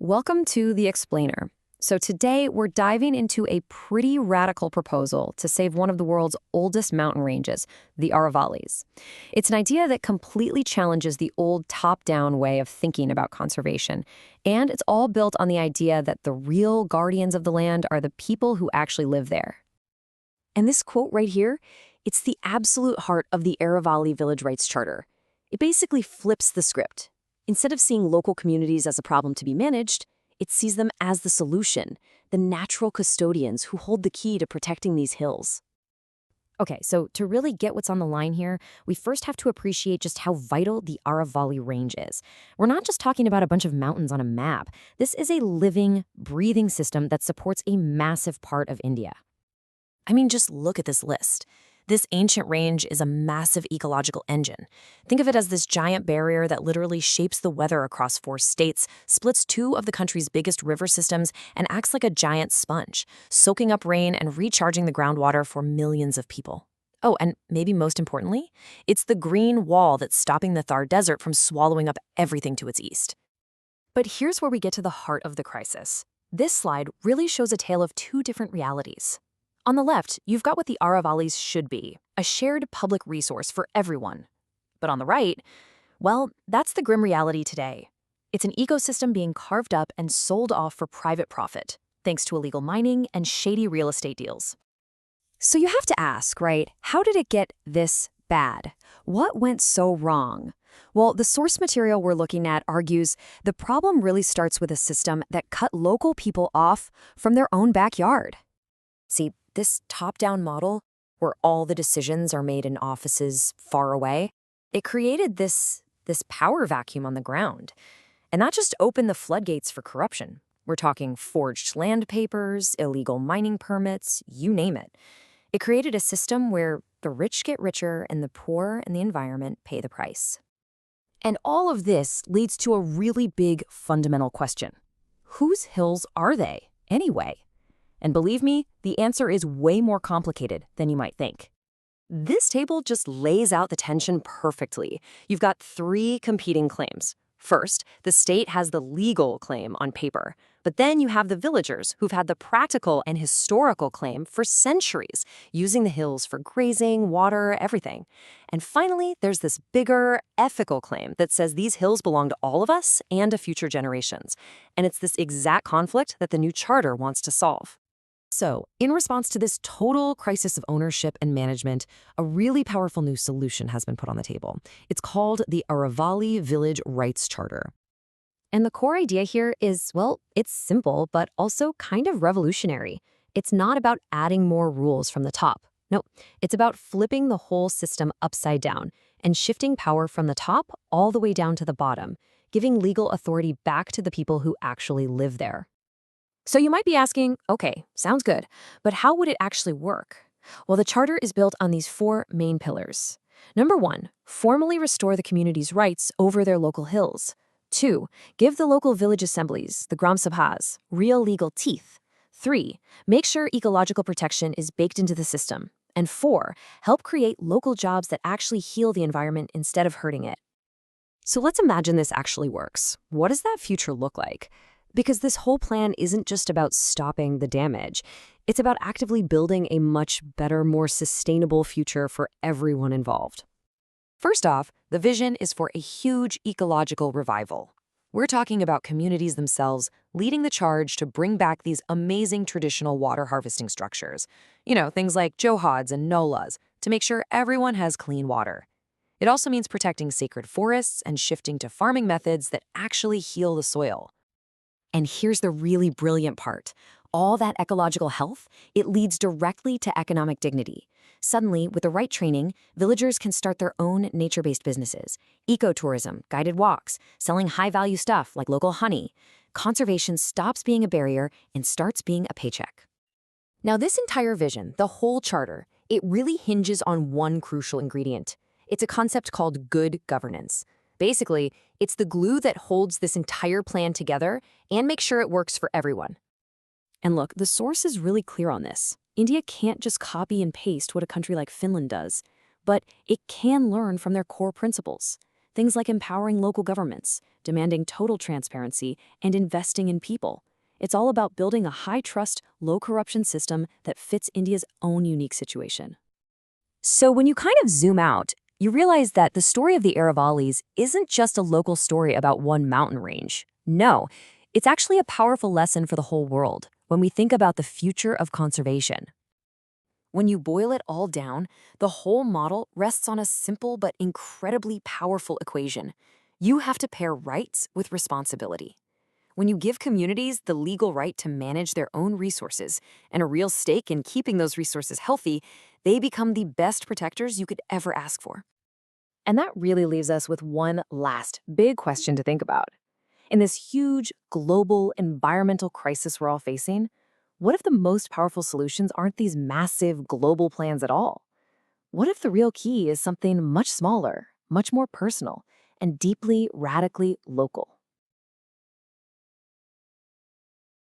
Welcome to The Explainer. So today we're diving into a pretty radical proposal to save one of the world's oldest mountain ranges, the Aravallis. It's an idea that completely challenges the old top-down way of thinking about conservation, and it's all built on the idea that the real guardians of the land are the people who actually live there. And this quote right here, it's the absolute heart of the Aravali Village Rights Charter. It basically flips the script. Instead of seeing local communities as a problem to be managed, it sees them as the solution, the natural custodians who hold the key to protecting these hills. Okay, so to really get what's on the line here, we first have to appreciate just how vital the Aravali Range is. We're not just talking about a bunch of mountains on a map. This is a living, breathing system that supports a massive part of India. I mean, just look at this list. This ancient range is a massive ecological engine. Think of it as this giant barrier that literally shapes the weather across 4 states, splits 2 of the country's biggest river systems, and acts like a giant sponge, soaking up rain and recharging the groundwater for millions of people. Oh, and maybe most importantly, it's the green wall that's stopping the Thar Desert from swallowing up everything to its east. But here's where we get to the heart of the crisis. This slide really shows a tale of 2 different realities. On the left, you've got what the Aravallis should be, a shared public resource for everyone. But on the right, well, that's the grim reality today. It's an ecosystem being carved up and sold off for private profit, thanks to illegal mining and shady real estate deals. So you have to ask, right, how did it get this bad? What went so wrong? Well, the source material we're looking at argues the problem really starts with a system that cut local people off from their own backyard. See, this top-down model, where all the decisions are made in offices far away, it created this power vacuum on the ground. And that just opened the floodgates for corruption. We're talking forged land papers, illegal mining permits, you name it. It created a system where the rich get richer and the poor and the environment pay the price. And all of this leads to a really big fundamental question. Whose hills are they, anyway? And believe me, the answer is way more complicated than you might think. This table just lays out the tension perfectly. You've got 3 competing claims. First, the state has the legal claim on paper, but then you have the villagers who've had the practical and historical claim for centuries, using the hills for grazing, water, everything. And finally, there's this bigger, ethical claim that says these hills belong to all of us and to future generations. And it's this exact conflict that the new charter wants to solve. So, in response to this total crisis of ownership and management, a really powerful new solution has been put on the table. It's called the Aravali Village Rights Charter. And the core idea here is, well, it's simple, but also kind of revolutionary. It's not about adding more rules from the top. No, it's about flipping the whole system upside down and shifting power from the top all the way down to the bottom, giving legal authority back to the people who actually live there. So you might be asking, okay, sounds good, but how would it actually work? Well, the charter is built on these 4 main pillars. Number 1, formally restore the community's rights over their local hills. 2, give the local village assemblies, the Gram Sabhas, real legal teeth. 3, make sure ecological protection is baked into the system. And 4, help create local jobs that actually heal the environment instead of hurting it. So let's imagine this actually works. What does that future look like? Because this whole plan isn't just about stopping the damage. It's about actively building a much better, more sustainable future for everyone involved. First off, the vision is for a huge ecological revival. We're talking about communities themselves leading the charge to bring back these amazing traditional water harvesting structures. You know, things like johads and nolas, to make sure everyone has clean water. It also means protecting sacred forests and shifting to farming methods that actually heal the soil. And here's the really brilliant part. All that ecological health, it leads directly to economic dignity. Suddenly, with the right training, villagers can start their own nature-based businesses. Ecotourism, guided walks, selling high-value stuff like local honey. Conservation stops being a barrier and starts being a paycheck. Now, this entire vision, the whole charter, it really hinges on one crucial ingredient. It's a concept called good governance. Basically, it's the glue that holds this entire plan together and makes sure it works for everyone. And look, the source is really clear on this. India can't just copy and paste what a country like Finland does, but it can learn from their core principles. Things like empowering local governments, demanding total transparency, and investing in people. It's all about building a high-trust, low-corruption system that fits India's own unique situation. So when you kind of zoom out, you realize that the story of the Aravallis isn't just a local story about one mountain range. No, it's actually a powerful lesson for the whole world when we think about the future of conservation. When you boil it all down, the whole model rests on a simple but incredibly powerful equation. You have to pair rights with responsibility. When you give communities the legal right to manage their own resources and a real stake in keeping those resources healthy, they become the best protectors you could ever ask for. And that really leaves us with one last big question to think about. In this huge global environmental crisis we're all facing, what if the most powerful solutions aren't these massive global plans at all? What if the real key is something much smaller, much more personal, and deeply, radically local?